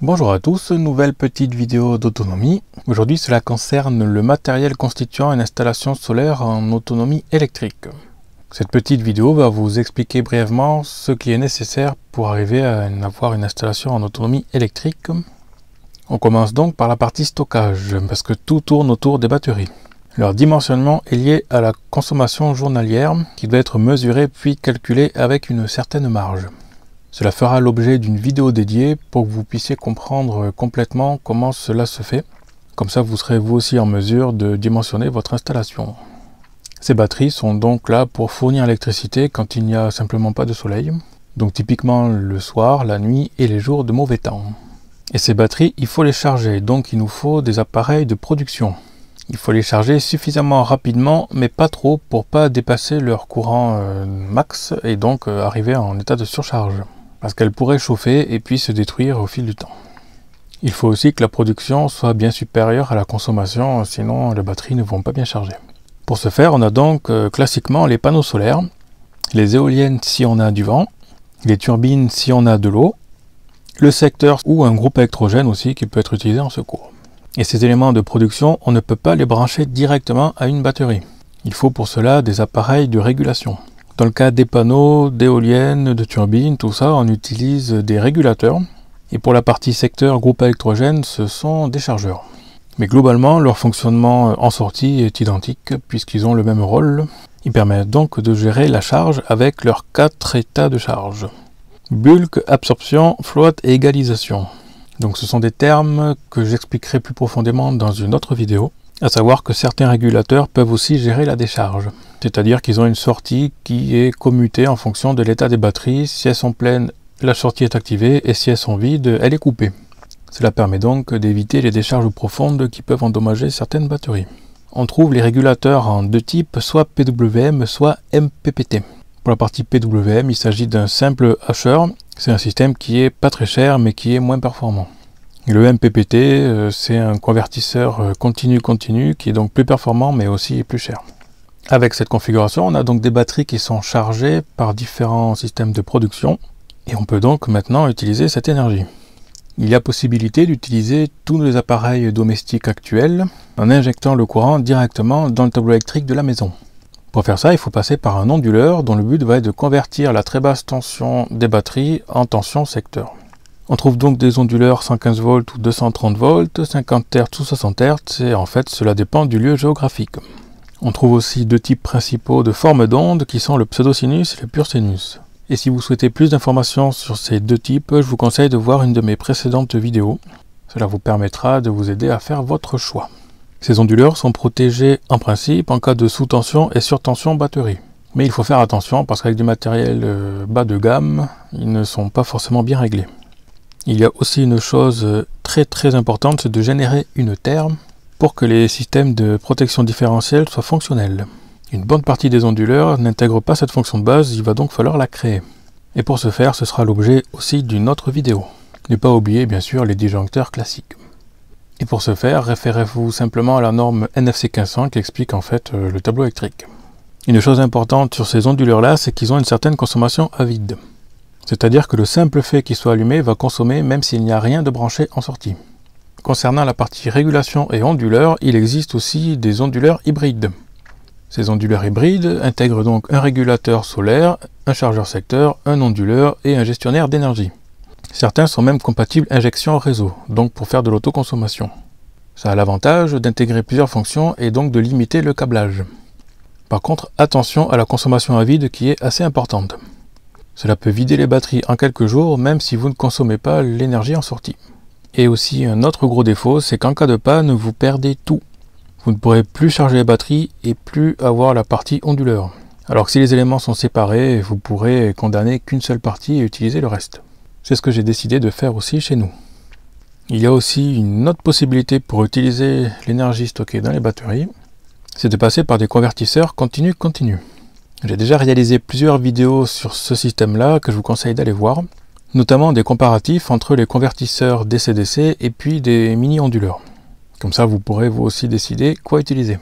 Bonjour à tous, nouvelle petite vidéo d'autonomie. Aujourd'hui cela concerne le matériel constituant une installation solaire en autonomie électrique. Cette petite vidéo va vous expliquer brièvement ce qui est nécessaire pour arriver à avoir une installation en autonomie électrique. On commence donc par la partie stockage, parce que tout tourne autour des batteries. Leur dimensionnement est lié à la consommation journalière qui doit être mesurée puis calculée avec une certaine marge. Cela fera l'objet d'une vidéo dédiée pour que vous puissiez comprendre complètement comment cela se fait. Comme ça, vous serez vous aussi en mesure de dimensionner votre installation. Ces batteries sont donc là pour fournir l'électricité quand il n'y a simplement pas de soleil. Donc typiquement le soir, la nuit et les jours de mauvais temps. Et ces batteries, il faut les charger, donc il nous faut des appareils de production. Il faut les charger suffisamment rapidement, mais pas trop pour pas dépasser leur courant max et donc arriver en état de surcharge. Parce qu'elles pourraient chauffer et puis se détruire au fil du temps. Il faut aussi que la production soit bien supérieure à la consommation, sinon les batteries ne vont pas bien charger. Pour ce faire, on a donc classiquement les panneaux solaires, les éoliennes si on a du vent, les turbines si on a de l'eau, le secteur ou un groupe électrogène aussi qui peut être utilisé en secours. Et ces éléments de production, on ne peut pas les brancher directement à une batterie. Il faut pour cela des appareils de régulation. Dans le cas des panneaux, d'éoliennes, de turbines, tout ça, on utilise des régulateurs. Et pour la partie secteur groupe électrogène, ce sont des chargeurs. Mais globalement, leur fonctionnement en sortie est identique puisqu'ils ont le même rôle. Ils permettent donc de gérer la charge avec leurs 4 états de charge. Bulk, absorption, float et égalisation. Donc ce sont des termes que j'expliquerai plus profondément dans une autre vidéo. À savoir que certains régulateurs peuvent aussi gérer la décharge. C'est-à-dire qu'ils ont une sortie qui est commutée en fonction de l'état des batteries. Si elles sont pleines, la sortie est activée et si elles sont vides, elle est coupée. Cela permet donc d'éviter les décharges profondes qui peuvent endommager certaines batteries. On trouve les régulateurs en deux types, soit PWM, soit MPPT. Pour la partie PWM, il s'agit d'un simple hacheur. C'est un système qui est pas très cher mais qui est moins performant. Et le MPPT, c'est un convertisseur continu qui est donc plus performant mais aussi plus cher. Avec cette configuration, on a donc des batteries qui sont chargées par différents systèmes de production et on peut donc maintenant utiliser cette énergie. Il y a possibilité d'utiliser tous les appareils domestiques actuels en injectant le courant directement dans le tableau électrique de la maison. Pour faire ça, il faut passer par un onduleur dont le but va être de convertir la très basse tension des batteries en tension secteur. On trouve donc des onduleurs 115 volts ou 230 volts, 50 Hz ou 60 Hz, et en fait cela dépend du lieu géographique. On trouve aussi deux types principaux de formes d'ondes qui sont le pseudosinus et le pur sinus. Et si vous souhaitez plus d'informations sur ces deux types, je vous conseille de voir une de mes précédentes vidéos. Cela vous permettra de vous aider à faire votre choix. Ces onduleurs sont protégés en principe en cas de sous-tension et surtension batterie. Mais il faut faire attention parce qu'avec du matériel bas de gamme, ils ne sont pas forcément bien réglés. Il y a aussi une chose très importante, c'est de générer une terre pour que les systèmes de protection différentielle soient fonctionnels. Une bonne partie des onduleurs n'intègre pas cette fonction de base, il va donc falloir la créer. Et pour ce faire, ce sera l'objet aussi d'une autre vidéo. Ne pas oublier bien sûr les disjoncteurs classiques. Et pour ce faire, référez-vous simplement à la norme NFC 1500 qui explique en fait le tableau électrique. Une chose importante sur ces onduleurs-là, c'est qu'ils ont une certaine consommation à vide. C'est-à-dire que le simple fait qu'ils soient allumés va consommer même s'il n'y a rien de branché en sortie. Concernant la partie régulation et onduleurs, il existe aussi des onduleurs hybrides. Ces onduleurs hybrides intègrent donc un régulateur solaire, un chargeur secteur, un onduleur et un gestionnaire d'énergie. Certains sont même compatibles injection au réseau, donc pour faire de l'autoconsommation. Ça a l'avantage d'intégrer plusieurs fonctions et donc de limiter le câblage. Par contre, attention à la consommation à vide qui est assez importante. Cela peut vider les batteries en quelques jours, même si vous ne consommez pas l'énergie en sortie. Et aussi un autre gros défaut, c'est qu'en cas de panne, vous perdez tout. Vous ne pourrez plus charger les batteries et plus avoir la partie onduleur. Alors que si les éléments sont séparés, vous pourrez condamner qu'une seule partie et utiliser le reste. C'est ce que j'ai décidé de faire aussi chez nous. Il y a aussi une autre possibilité pour utiliser l'énergie stockée dans les batteries, c'est de passer par des convertisseurs continu. J'ai déjà réalisé plusieurs vidéos sur ce système-là que je vous conseille d'aller voir, notamment des comparatifs entre les convertisseurs DC-DC et puis des mini-onduleurs. Comme ça, vous pourrez vous aussi décider quoi utiliser.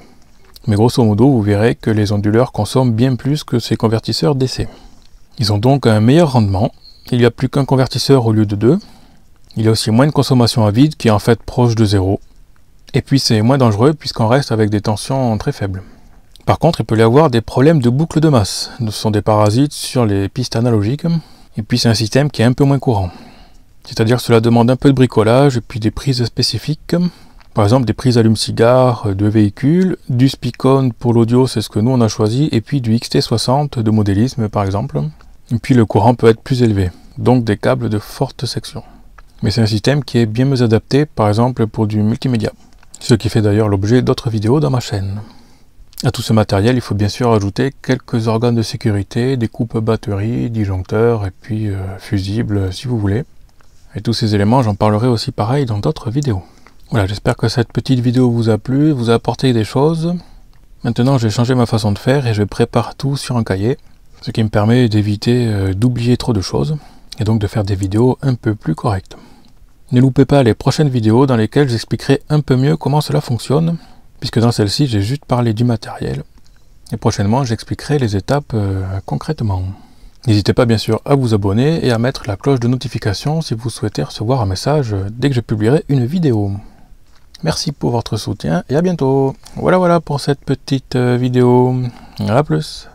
Mais grosso modo, vous verrez que les onduleurs consomment bien plus que ces convertisseurs DC. Ils ont donc un meilleur rendement. Il n'y a plus qu'un convertisseur au lieu de deux. Il y a aussi moins de consommation à vide qui est en fait proche de zéro. Et puis c'est moins dangereux puisqu'on reste avec des tensions très faibles. Par contre, il peut y avoir des problèmes de boucle de masse. Ce sont des parasites sur les pistes analogiques. Et puis c'est un système qui est un peu moins courant. C'est-à-dire que cela demande un peu de bricolage et puis des prises spécifiques. Par exemple des prises allume-cigare de véhicules, du Spicone pour l'audio, c'est ce que nous on a choisi, et puis du XT60 de modélisme par exemple. Et puis le courant peut être plus élevé, donc des câbles de forte section. Mais c'est un système qui est bien mieux adapté par exemple pour du multimédia. Ce qui fait d'ailleurs l'objet d'autres vidéos dans ma chaîne. À tout ce matériel, il faut bien sûr ajouter quelques organes de sécurité, des coupes batteries, disjoncteurs et puis fusibles si vous voulez. Et tous ces éléments, j'en parlerai aussi pareil dans d'autres vidéos. Voilà, j'espère que cette petite vidéo vous a plu, vous a apporté des choses. Maintenant, je vais changer ma façon de faire et je prépare tout sur un cahier, ce qui me permet d'éviter d'oublier trop de choses et donc de faire des vidéos un peu plus correctes. Ne loupez pas les prochaines vidéos dans lesquelles j'expliquerai un peu mieux comment cela fonctionne, puisque dans celle-ci, j'ai juste parlé du matériel. Et prochainement, j'expliquerai les étapes concrètement. N'hésitez pas bien sûr à vous abonner et à mettre la cloche de notification si vous souhaitez recevoir un message dès que je publierai une vidéo. Merci pour votre soutien et à bientôt. Voilà pour cette petite vidéo. À plus.